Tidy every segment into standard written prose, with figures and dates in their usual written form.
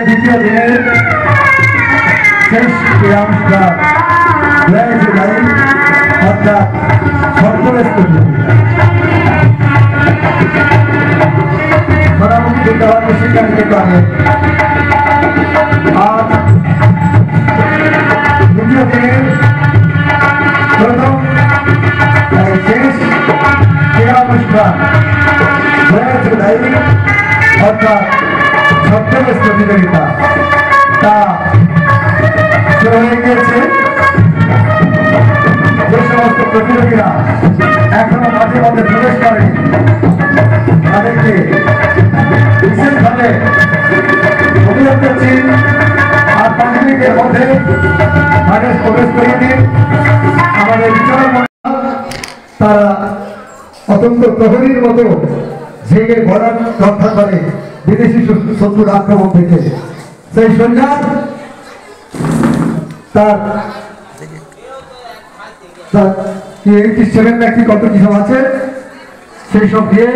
দ্বিতীয় দিনের শেষ ক্রীড়ানুষ্ঠান 2 জুলাই অর্থাৎ সর্বশেষ প্রতিযোগিতা সোনামুখী বিদ্যালয় শিক্ষা নিকেতনে আজ দ্বিতীয় দিনের প্রথম শেষ ক্রীড়ানুষ্ঠান 2 জুলাই অর্থাৎ সপ্তদশ প্রতিযোগিতা তা শুরু হয়ে গিয়েছে। যে সমস্ত প্রতিযোগীরা এখনো মাঝে মাঝে প্রবেশ করেনি তাদেরকে বিশেষভাবে অনুরোধ করছি আর 5 মিনিটের মধ্যে মাঝে প্রবেশ করিয়ে দিন। আমাদের বিচারক তারা অত্যন্ত প্রহরীর মতো জেগে ঘোড়ার রক্ষা করে বিদেশি শত্রুর আক্রমণ থেকে। সেই সৈন্যার তার 87 নাকি কত কিছু আছে সেই সব দিয়ে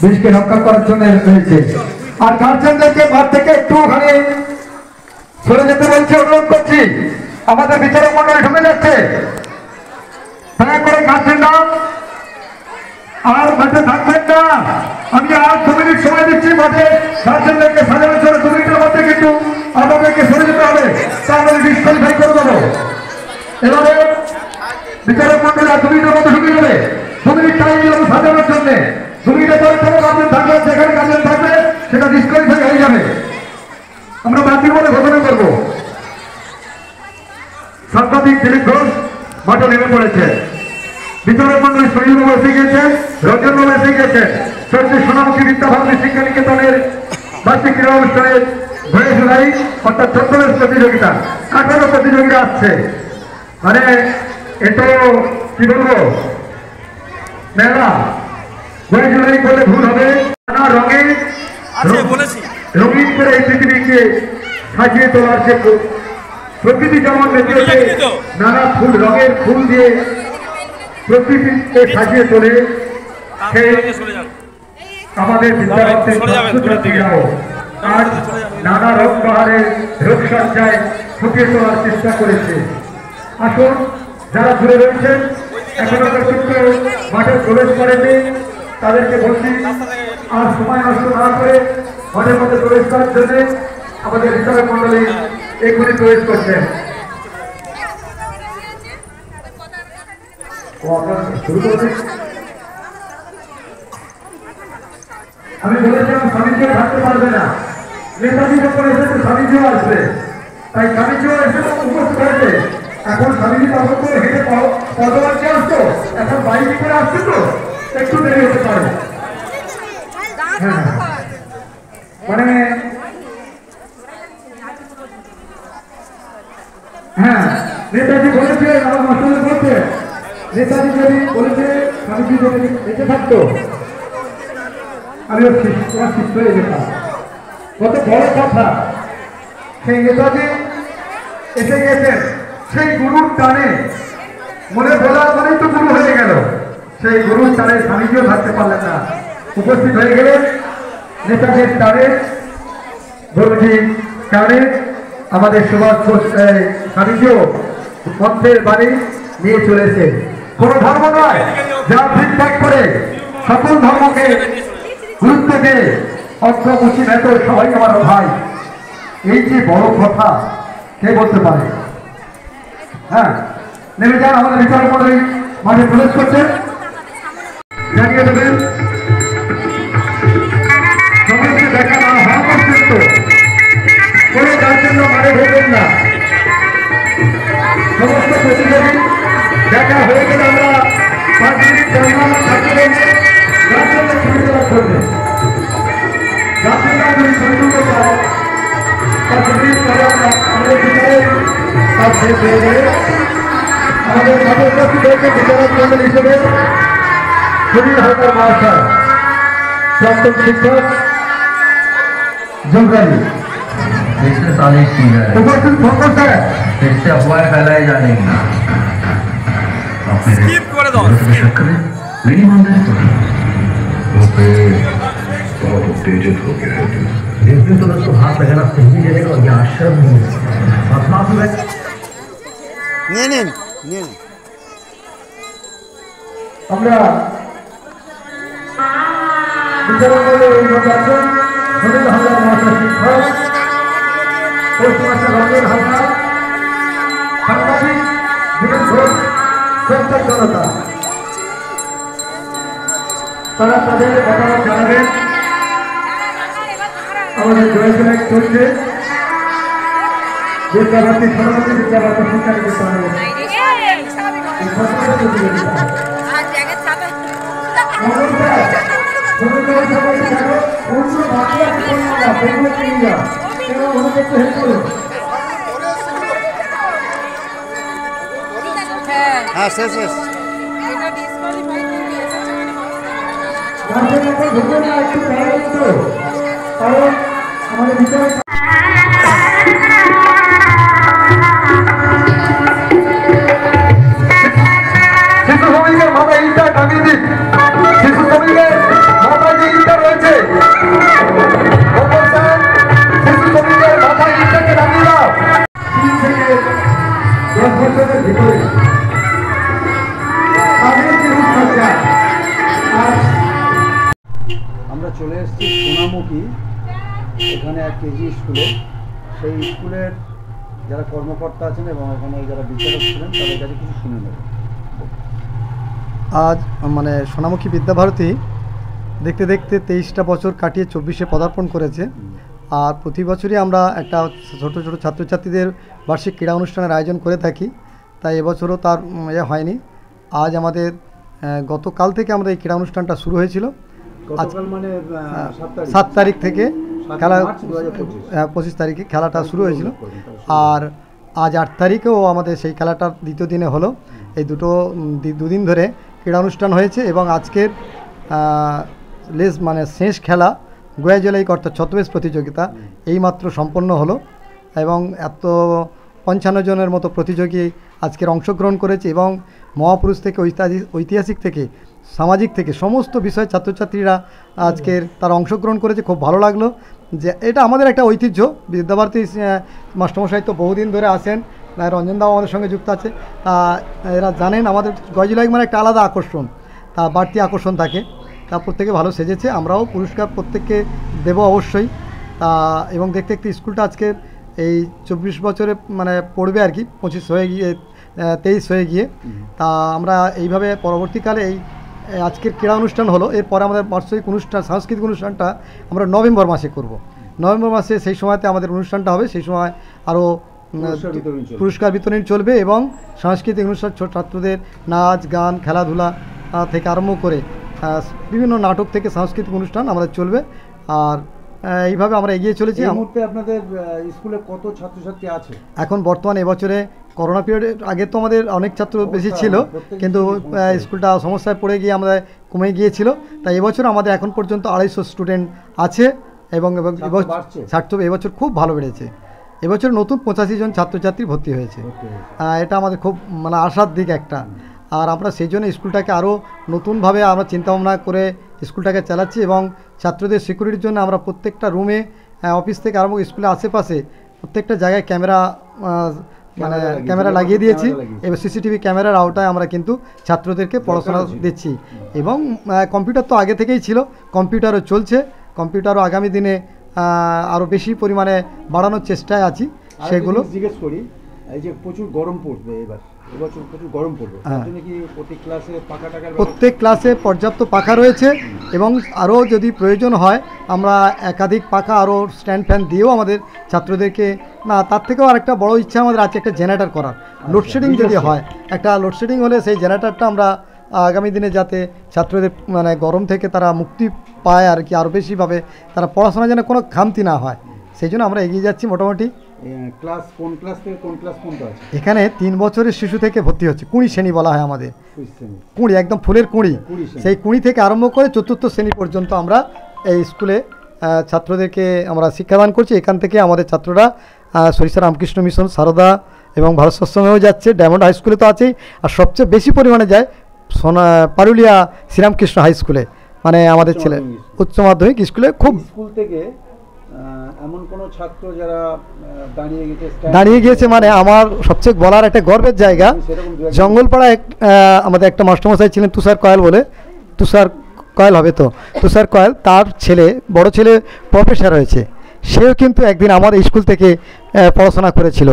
দেশকে রক্ষা করার জন্য রয়েছে। আর গার্জেনদেরকে মাঠ থেকে একটুখানি সরে যেতে বলছে, অনুরোধ করছি। আমাদের বিচারক মন্ডলী ঢুকে যাচ্ছে, দয়া করে গার্জেনরা আর মাঠে থাকবেন না। আমি আর 2 মিনিট সময় দিচ্ছি মাঠে গার্জেনদেরকে সাজানোর জন্য। 2 মিনিটের মধ্যে কিন্তু আমাদেরকে সরে যেতে হবে, তাহলে ডিসকোয়ালিফাই করে দেবো। এবারে বিচারক মন্ডলী 2 মিনিটের মধ্যে ঢুকে যাবে। 2 মিনিট টাইম দিলাম সাজানোর জন্য। 2 মিনিটের পরে কোনো গার্জেন থাকবে, যেখানে গার্জেন থাকবে সেটা ডিসকোয়ালিফাই হয়ে যাবে। আমরা বাতিল বলে ঘোষণা করবো। সাংবাদিক দিলীপ ঘোষ মাঠে নেমে পড়েছে। বিচারক মন্ডলী শহীদবাবু এসে গেছেন, রঞ্জনবাবু এসে গেছেন। চলছে সোনামুখী বিদ্যাভারতী শিক্ষা নিকেতনের বার্ষিক ক্রীড়া অনুষ্ঠানের 2 জুলাই অর্থাৎ 14 প্রতিযোগিতা। 18 প্রতিযোগিতা আসছে। মানে এটা কি বলবো, মেলা 2 জুলাই বলে ভুল হবে। নানা রঙে রঙিন করে এই পৃথিবীকে সাজিয়ে তোলার যে প্রকৃতি যেমন মেতেছে, নানা ফুল রঙের ফুল দিয়ে প্রকৃতিকে সাজিয়ে তোলে, আমাদের আর নানা রোগ পাহাড়ের রোগসজ্জায় ফুটিয়ে তোলার চেষ্টা করেছে। আসুন, যারা দূরে রয়েছেন এখনো পর্যন্ত মাঠে প্রবেশ করেনি তাদেরকে বলছি আর সময় নষ্ট না করে মাঠের মধ্যে প্রবেশ করার জন্য আমাদের বিচারক মন্ডলী এগুলি প্রবেশ করছেন। আমি বলেছিলাম স্বামীজিও থাকতে পারবে না, নেতাজি যখন এসেছে স্বামীজিও আসবে, তাই স্বামীজিও এসে উপস্থিত হয়েছে। এখন স্বামীজি তখন করে হেঁটে পদবাচ্যে আসতো, এখন বাইরে করে আসছে তো একটু দেরি হতে পারে। হ্যাঁ, মানে হ্যাঁ, নেতাজি বলেছে, আমার মাস্টার বলছে নেতাজি যদি বলেছে স্বামীজি যদি বেঁচে থাকতো আমি তোমার শিষ্য হয়ে যেতাম। কত বড় কথা। সেই নেতাজি এসে গেছেন, সেই গুরুর টানে মনে বলার মনেই তো গুরু হয়ে গেল। সেই গুরুর টানে স্বামীজিও থাকতে পারলেন না, উপস্থিত হয়ে গেলেন। নেতাজির টানে, গুরুজি টানে আমাদের সুভাষ বোস স্বামীজিও মন্ত্রের বাড়ি নিয়ে চলেছে। কোন ধর্ম নয় যা ঠিকঠাক করে সকল ধর্মকে গুরুত্ব দিয়ে অগ্রমুখী নেত সবাই আমার ভাই, এই যে বড় কথা কে বলতে পারে? হ্যাঁ, নেমে যান। আমাদের বিচারক মন্ডলী মাঠে প্রবেশ করছেন। জানিয়ে দেবেন। সবাইকে দেখা না হওয়া পর্যন্ত কোনো তার জন্য মারে ভেবেন না। সমস্ত প্রতিযোগী দেখা হয়ে গেলে আমরা 5 মিনিট জানালা থাকলে যার জন্য শুরু করা করবে। যার জন্য আমি সংযুক্ত চাই 5 মিনিট পরে আমাদের ভিতরে কাজ শেষ হয়ে যাবে। আমাদের সদস্যদেরকে বিচারক মন্ডল হিসেবে সুনীল হালদার মহাশয়, প্রাক্তন শিক্ষক জলগাড়ি इसमें साजिश की जाए, उपस्थित फोकस है, इससे अफवाहें फैलाई जा रही हैं। स्किप कर दो। शक करें मेरी ईमानदारी तो बहुत उत्तेजित हो गया है तू। जिस दिन तो उसको हाथ लगाना सही देगा और ये आश्रम नहीं है माफ है। নিয়ে আমরা বিচারক মন্ডল এইভাবে আছেন সুনীল হালদার মহাশয় শিক্ষক, পোস্টমাস্টার রঞ্জন হালদার, সাংবাদিক বিনোদ ঘোষ, শ্রদ্ধা জনতা, তারা তাদের মতামত জানাবেন। আমাদের জয়সেনা চলছে বিদ্যাভারতী সভাপতি বিদ্যাভারতী শিক্ষা নিকেতনের হ্যাঁ শেষ শেষ কারণ আমাদের ভিতরে শিশু শ্রমিকের মাথায় ইটা টাঙিয়ে দিন। শিশু শ্রমিকের মাথায় যে ইটা রয়েছে শিশু শ্রমিকের মাথায় ইটাকে টাঙিয়ে দাও। 3 থেকে 10 বছরের ভিতরে তাদের যে রূপসজ্জা আর আমরা চলে এসেছি সোনামুখী, এখানে এক কেজি স্কুলে। সেই স্কুলের যারা কর্মকর্তা আছেন এবং এখানে যারা বিচারক ছিলেন তাদের কাছে কিছু শুনে নেব। আজ মানে সোনামুখী বিদ্যাভারতী দেখতে দেখতে 23টা বছর কাটিয়ে 24-এ পদার্পণ করেছে। আর প্রতি বছরই আমরা একটা ছোট ছোট ছাত্রছাত্রীদের বার্ষিক ক্রীড়া অনুষ্ঠানের আয়োজন করে থাকি, তাই এবছরও তার হয়নি। আজ আমাদের গতকাল থেকে আমরা এই ক্রীড়া অনুষ্ঠানটা শুরু হয়েছিল। গতকাল মানে 7 তারিখ থেকে খেলা, 25 তারিখে খেলাটা শুরু হয়েছিল। আর আজ 8 তারিখেও আমাদের সেই খেলাটার দ্বিতীয় দিনে হলো। এই দুদিন ধরে ক্রীড়া অনুষ্ঠান হয়েছে এবং আজকের মানে শেষ খেলা গোয়াজলাই অর্থাৎ ছত্রবেশ প্রতিযোগিতা এইমাত্র সম্পন্ন হলো এবং 55 জনের মতো প্রতিযোগী আজকের অংশগ্রহণ করেছে এবং মহাপুরুষ থেকে ঐতিহাসিক থেকে সামাজিক থেকে সমস্ত বিষয়ে ছাত্রছাত্রীরা আজকের তারা অংশগ্রহণ করেছে। খুব ভালো লাগলো যে এটা আমাদের একটা ঐতিহ্য। বিদ্যাভারতী মাস্টারমশাই তো বহুদিন ধরে আসেন, রঞ্জনদাও আমাদের সঙ্গে যুক্ত আছে। এরা জানেন আমাদের গজলাই মানে একটা আলাদা আকর্ষণ, তা বাড়তি আকর্ষণ থাকে। তা প্রত্যেকে ভালো সেজেছে, আমরাও পুরস্কার প্রত্যেককে দেব অবশ্যই। এবং দেখতে দেখতে স্কুলটা আজকে এই 24 বছরে মানে পড়বে আর কি, 25 হয়ে গিয়ে 23 হয়ে গিয়ে। তা আমরা এইভাবে পরবর্তীকালে এই আজকের ক্রীড়া অনুষ্ঠান হলো, এরপরে আমাদের বার্ষিক অনুষ্ঠান সাংস্কৃতিক অনুষ্ঠানটা আমরা নভেম্বর মাসে করব। নভেম্বর মাসে সেই সময়তে আমাদের অনুষ্ঠানটা হবে, সেই সময় আরও পুরস্কার বিতরণ চলবে এবং সাংস্কৃতিক অনুষ্ঠান ছাত্রদের নাচ গান খেলাধুলা থেকে আরম্ভ করে বিভিন্ন নাটক থেকে সাংস্কৃতিক অনুষ্ঠান আমাদের চলবে। আর এইভাবে আমরা এগিয়ে চলেছি। এই মুহূর্তে আপনাদের স্কুলে কত ছাত্রছাত্রী আছে? এখন বর্তমানে এবছরে করোনা পিরিয়ডের আগে তো আমাদের অনেক ছাত্র বেশি ছিল, কিন্তু স্কুলটা সমস্যায় পড়ে গিয়ে আমরা কমে গিয়েছিল। তাই এবছর আমাদের এখন পর্যন্ত 250 স্টুডেন্ট আছে এবং ছাত্র এবছর খুব ভালো বেড়েছে। এবছর নতুন 85 জন ছাত্রছাত্রী ভর্তি হয়েছে। এটা আমাদের খুব মানে আশার দিক একটা। আর আমরা সেই জন্য স্কুলটাকে আরও নতুনভাবে আমরা চিন্তাভাবনা করে স্কুলটাকে চালাচ্ছি এবং ছাত্রদের সিকিউরিটির জন্য আমরা প্রত্যেকটা রুমে অফিস থেকে আরম্ভ স্কুলের আশেপাশে প্রত্যেকটা জায়গায় ক্যামেরা লাগিয়ে দিয়েছি। এবার সিসিটিভি ক্যামেরার আওতায় আমরা কিন্তু ছাত্রদেরকে পড়াশোনা দিচ্ছি এবং কম্পিউটার তো আগে থেকেই ছিল, কম্পিউটারও চলছে। কম্পিউটারও আগামী দিনে আরও বেশি পরিমাণে বাড়ানোর চেষ্টায় আছি। সেগুলো জিজ্ঞেস করি, এই যে প্রচুর গরম পড়বে এবছর প্রচুর গরম পড়বে, তার জন্য কি প্রতি ক্লাসে পাখা টাকার প্রত্যেক ক্লাসে পর্যাপ্ত পাখা রয়েছে এবং আরও যদি প্রয়োজন হয় আমরা একাধিক পাখা আরও স্ট্যান্ড ফ্যান দিয়েও আমাদের ছাত্রদেরকে, না তার থেকেও আরেকটা বড় ইচ্ছা আমাদের আছে একটা জেনারেটর করার। লোডশেডিং যদি হয়, একটা লোডশেডিং হলে সেই জেনারেটরটা আমরা আগামী দিনে যাতে ছাত্রদের মানে গরম থেকে তারা মুক্তি পায় আর কি, আরও বেশিভাবে তারা পড়াশোনা যেন কোনো খামতি না হয়, সেই জন্য আমরা এগিয়ে যাচ্ছি। মোটামুটি ক্লাস কোন ক্লাস থেকে কোন ক্লাস পর্যন্ত আছে? এখানে 3 বছরের শিশু থেকে ভর্তি হচ্ছে, 20 শ্রেণী বলা হয় আমাদের, 20 একদম ফুলের 20, সেই 20 থেকে আরম্ভ করে 4র্থ শ্রেণী পর্যন্ত আমরা এই স্কুলে ছাত্রদেরকে আমরা শিক্ষাদান করছি। এখান থেকে আমাদের ছাত্ররা সরিষা রামকৃষ্ণ মিশন, সারদা এবং ভারত সৎসঙ্গেও যাচ্ছে, ডায়মন্ড হাই স্কুলে তো আছেই, আর সবচেয়ে বেশি পরিমাণে যায় পারুলিয়া শ্রীরামকৃষ্ণ হাই স্কুলে, মানে আমাদের ছেলে উচ্চ মাধ্যমিক স্কুলে। খুব স্কুল থেকে এমন কোনো ছাত্র যারা দাঁড়িয়ে গিয়েছে, মানে আমার সবচেয়ে বলার একটা গর্বের জায়গা, জঙ্গলপাড়ায় আমাদের একটা মাস্টারমশাই ছিলেন তুষার কয়াল বলে, তুষার কয়াল হবে তো, তুষার কয়াল, তার ছেলে বড় ছেলে প্রফেসর হয়েছে, সেও কিন্তু একদিন আমার স্কুল থেকে পড়াশোনা করেছিল,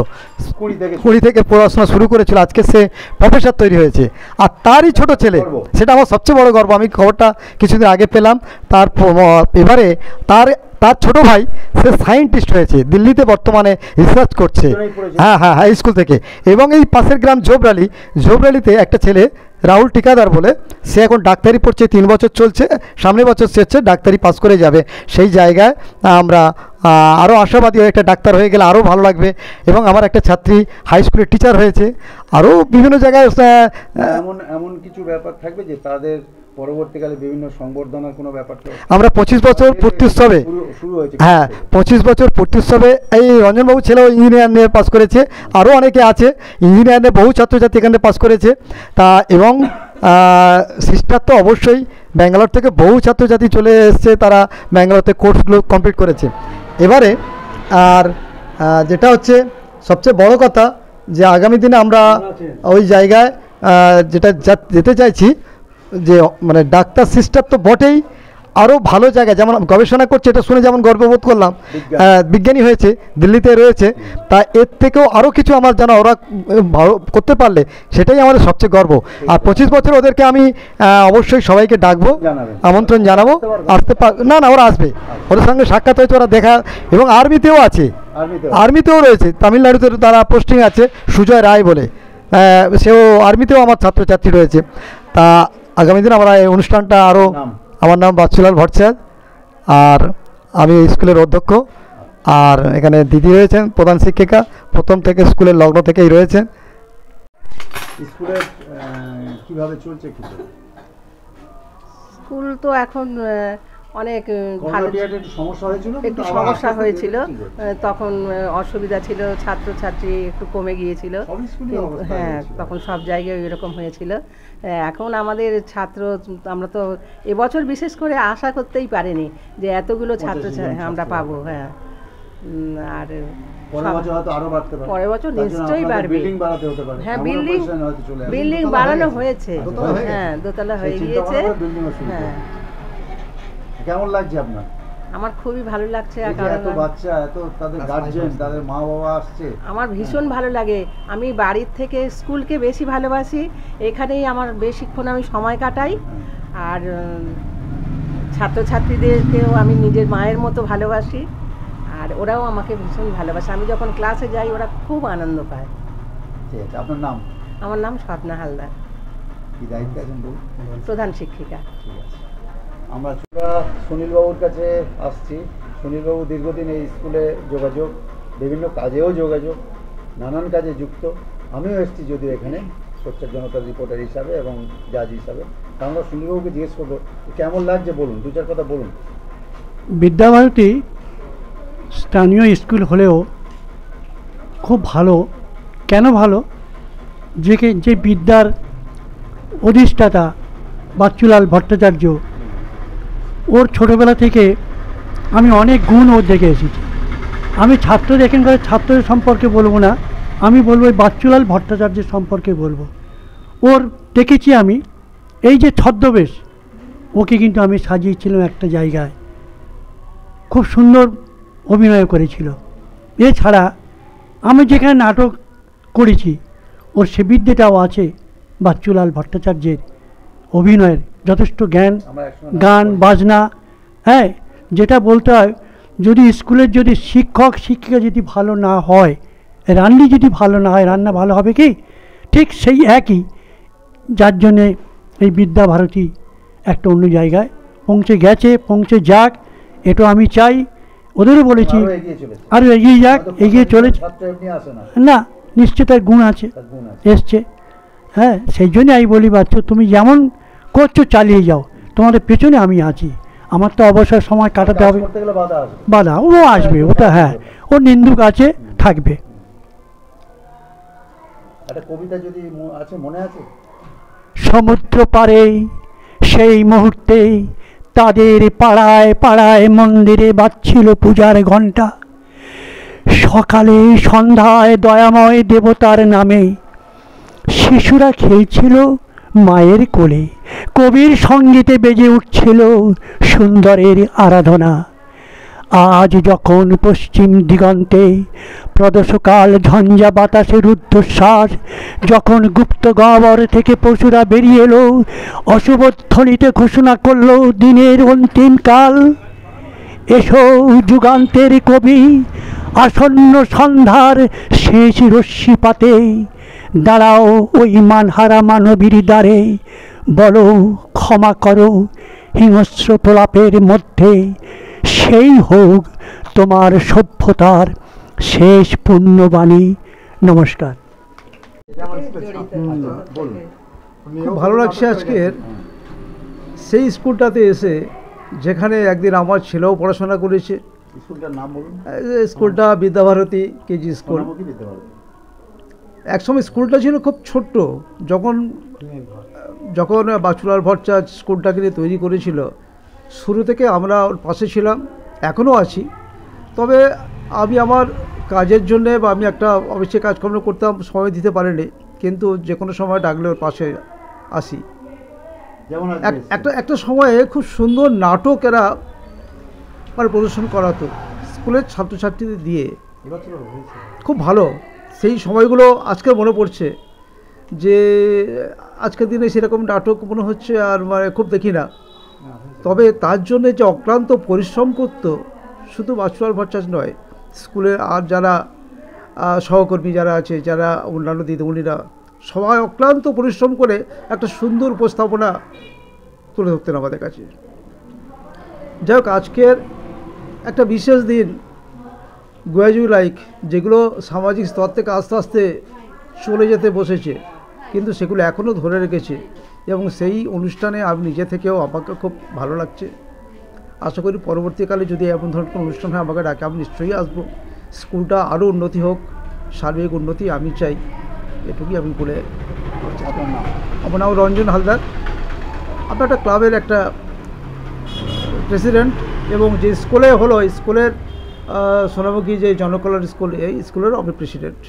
20 থেকে পড়াশোনা শুরু করেছিল, আজকে সে প্রফেসর তৈরি হয়েছে। আর তারই ছোট ছেলে, সেটা আমার সবচেয়ে বড় গর্ব, আমি খবরটা কিছুদিন আগে পেলাম, তার এবারে তার ছোট ভাই সে সায়েন্টিস্ট হয়েছে, দিল্লিতে বর্তমানে রিসার্চ করছে, হ্যাঁ হ্যাঁ হাই স্কুল থেকে। এবং এই পাশের গ্রাম জোবরালিতে একটা ছেলে রাহুল টিকাদার বলে, সে এখন ডাক্তারি পড়ছে, 3 বছর চলছে, সামনের বছর সে হচ্ছে ডাক্তারি পাস করে যাবে। সেই জায়গায় আমরা আরও আশাবাদী, একটা ডাক্তার হয়ে গেলে আরও ভালো লাগবে। এবং আমার একটা ছাত্রী হাই স্কুলের টিচার হয়েছে, আরও বিভিন্ন জায়গায় এমন কিছু ব্যাপার থাকবে যে তাদের পরবর্তীকালে বিভিন্ন সংবর্ধনার কোনো ব্যাপার? আমরা 25 বছর পূর্তি উৎসবে, হ্যাঁ 25 বছর পূর্তি উৎসবে এই রঞ্জনবাবু ছেলেও ইঞ্জিনিয়ার নিয়ে পাস করেছে, আরও অনেকে আছে ইঞ্জিনিয়ার নিয়ে, বহু ছাত্রছাত্রী এখানে পাস করেছে। তা এবং সিস্টার তো অবশ্যই ব্যাঙ্গালোর থেকে বহু ছাত্রছাত্রী চলে এসছে, তারা ব্যাঙ্গালোরতে কোর্সগুলো কমপ্লিট করেছে। এবারে আর যেটা হচ্ছে সবচেয়ে বড় কথা, যে আগামী দিনে আমরা ওই জায়গায় যেটা যেতে চাইছি, যে মানে ডাক্তার সিস্টার তো বটেই, আরও ভালো জায়গায় যেমন গবেষণা করছে, এটা শুনে যেমন গর্ববোধ করলাম, বিজ্ঞানী হয়েছে, দিল্লিতে রয়েছে, তা এর থেকেও আরও কিছু আমার জানা ওরা করতে পারলে সেটাই আমাদের সবচেয়ে গর্ব। আর 25 বছর ওদেরকে আমি অবশ্যই সবাইকে ডাকবো, আমন্ত্রণ জানাবো, আসতে না ওরা আসবে, ওদের সঙ্গে সাক্ষাৎ হয়েছে, ওরা দেখা, এবং আর্মিতেও আছে, আর্মিতেও রয়েছে, তামিলনাড়ুতে তারা পোস্টিং আছে, সুজয় রায় বলে, সেও আর্মিতেও আমার ছাত্রছাত্রী রয়েছে। তা আগামী দিন আমরা এই অনুষ্ঠানটা আরও, আমার নাম বাচ্চুলাল ভট্টাচার্য, আর আমি স্কুলের অধ্যক্ষ, আর এখানে দিদি রয়েছেন প্রধান শিক্ষিকা, প্রথম থেকে স্কুলের লগ্ন থেকেই রয়েছেন। স্কুলের কিভাবে চলছে? স্কুল তো এখন অনেক ভালো, একটু সমস্যা হয়েছিল, তখন অসুবিধা ছিল, ছাত্রছাত্রী একটু কমে গিয়েছিল, হ্যাঁ তখন সব জায়গায় এরকম হয়েছিল। এখন আমাদের ছাত্র, আমরা তো এবছর বিশেষ করে আশা করতেই পারিনি যে এতগুলো ছাত্রছাত্রী আমরা পাবো, হ্যাঁ, আর পরের বছর নিশ্চয়ই বাড়বে, হ্যাঁ বিল্ডিং বাড়ানো হয়েছে, হ্যাঁ দোতলা হয়ে গিয়েছে, হ্যাঁ। কেমন লাগছে আপনার? আমার খুবই ভালো লাগছে, এত বাচ্চা, এত তাদের গার্জিয়ান, তাদের মা বাবা আসছে, আমার ভীষণ ভালো লাগে। আমি বাড়ির থেকে স্কুলকে বেশি ভালোবাসি, এখানেই আমার বেশিক্ষণ আমি সময় কাটাই, আর ছাত্রছাত্রীদেরকেও আমি নিজের মায়ের মতো ভালোবাসি, আর ওরাও আমাকে ভীষণ ভালোবাসে। আমি যখন ক্লাসে যাই ওরা খুব আনন্দ পায়। ঠিক আছে, আপনার নাম? আমার নাম স্বপ্না হালদার, কি দায়িত্বে আছেন? প্রধান শিক্ষিকা। ঠিক আছে, আমরা সুনীলবাবুর কাছে আসছি। সুনীলবাবু দীর্ঘদিন এই স্কুলে যোগাযোগ, বিভিন্ন কাজেও যোগাযোগ, নানান কাজে যুক্ত। আমিও এসেছি যদিও এখানে সোচ্চার জনতার রিপোর্টার হিসাবে এবং জাজ হিসাবে। তা আমরা সুনীলবাবুকে জিজ্ঞেস করবো কেমন লাগছে, বলুন, 2-4 কথা বলুন। বিদ্যাভারতী স্থানীয় স্কুল হলেও খুব ভালো। কেন ভালো? যে বিদ্যার অধিষ্ঠাতা বাচ্চুলাল ভট্টাচার্য, ওর ছোটোবেলা থেকে আমি অনেক গুণ ওর দেখে এসেছি। আমি এখানকার ছাত্রদের সম্পর্কে বলবো না, আমি বলবো ওই বাচ্চুলাল ভট্টাচার্যের সম্পর্কে বলবো। ওর দেখেছি আমি এই যে ছদ্মবেশ, ওকে কিন্তু আমি সাজিয়েছিলাম একটা জায়গায়, খুব সুন্দর অভিনয় করেছিল। এছাড়া আমি যেখানে নাটক করেছি, ওর সে বিদ্যেটাও আছে। বাচ্চুলাল ভট্টাচার্যের অভিনয়ের যথেষ্ট জ্ঞান, গান বাজনা, হ্যাঁ, যেটা বলতে হয়, যদি স্কুলের যদি শিক্ষক শিক্ষিকা যদি ভালো না হয়, রান্নি যদি ভালো না হয়, রান্না ভালো হবে কি? ঠিক সেই একই, যার জন্যে এই বিদ্যাভারতী একটা অন্য জায়গায় পৌঁছে গেছে, পৌঁছে যাক, এটা আমি চাই। ওদেরও বলেছি আরও এগিয়ে যাক, এগিয়ে চলেছে। না, নিশ্চয় তার গুণ আছে, এসছে। হ্যাঁ, সেই জন্যে আমি বলি, বাচ্চা তুমি যেমন করছো চালিয়ে যাও, তোমাদের পেছনে আমি আছি। আমার তো অবসর সময় কাটাতে হবে, বাধা ও আসবে, ওটা হ্যাঁ, ও নিন্দুক আছে, থাকবে। একটা কবিতা যদি আছে, মনে আছে? সমুদ্র পারে সেই মুহূর্তে তাদের পাড়ায় পাড়ায় মন্দিরে বাজছিল পূজার ঘণ্টা। সকালে সন্ধ্যায় দয়াময় দেবতার নামে শিশুরা খেলছিল মায়ের কোলে। কবির সঙ্গীতে বেজে উঠছিল সুন্দরের আরাধনা। আজ যখন পশ্চিম দিগন্তে প্রদোষকাল ঝঞ্ঝা বাতাসের রুদ্ধশ্বাস, যখন গুপ্ত গহ্বর থেকে পশুরা বেরিয়ে এলো, অশুভ ধ্বনিতে ঘোষণা করলো দিনের অন্তিম কাল। এসো যুগান্তের কবি, আসন্ন সন্ধ্যার শেষ রশ্মিপাতে দাঁড়াও ওই মানহারা মানবীর দ্বারে, বলো ক্ষমা করো হিংস্র প্রলাপের মধ্যে, সেই হোক তোমার সভ্যতার শেষ পুণ্যবাণী। নমস্কার। খুব ভালো লাগছে আজকের সেই স্কুলটাতে এসে, যেখানে একদিন আমার ছেলেও পড়াশোনা করেছে। স্কুলটার নাম বলুন। স্কুলটা বিদ্যাভারতী কেজি স্কুল। একসময় স্কুলটা ছিল খুব ছোট্ট। যখন বাচ্চুলাল ভট্টাচার্য স্কুলটাকে নিয়ে তৈরি করেছিল, শুরু থেকে আমরা ওর পাশে ছিলাম, এখনও আছি। তবে আমি আমার কাজের জন্যে, বা আমি একটা অফিসে কাজকর্ম করতাম, সময় দিতে পারিনি, কিন্তু যে কোনো সময় ডাকলে ওর পাশে আসি। যেমন একটা সময়ে খুব সুন্দর নাটক এরা মানে প্রদর্শন করাতো স্কুলের ছাত্রছাত্রীদের দিয়ে, খুব ভালো। সেই সময়গুলো আজকে মনে পড়ছে, যে আজকের দিনে সেরকম নাটক মনে হচ্ছে আর মানে খুব দেখি না। তবে তার জন্য যে অক্লান্ত পরিশ্রম করতো, শুধু বাচ্চুলাল ভট্টাচার্য নয়, স্কুলের আর যারা সহকর্মী যারা আছে, যারা অন্যান্য দিদিমণিরা, সবাই অক্লান্ত পরিশ্রম করে একটা সুন্দর উপস্থাপনা তুলে ধরতেন আমাদের কাছে। যাই হোক, আজকের একটা বিশেষ দিন, গোয়াজু লাইক, যেগুলো সামাজিক স্তর থেকে আস্তে আস্তে চলে যেতে বসেছে, কিন্তু সেগুলো এখনও ধরে রেখেছে, এবং সেই অনুষ্ঠানে আমি নিজে থেকেও আমাকে খুব ভালো লাগছে। আশা করি পরবর্তীকালে যদি এমন ধরনের কোনো অনুষ্ঠান হয় আমাকে ডাকে, আমি নিশ্চয়ই আসবো। স্কুলটা আরও উন্নতি হোক, সার্বিক উন্নতি আমি চাই, এটুকুই আমি বলে। আমার নাম রঞ্জন হালদার। আমরা একটা ক্লাবের একটা প্রেসিডেন্ট, এবং যে স্কুলে হলো, স্কুলের সোনামুখী যে জনকল্যাণ স্কুল, এই স্কুলের আমি প্রেসিডেন্ট।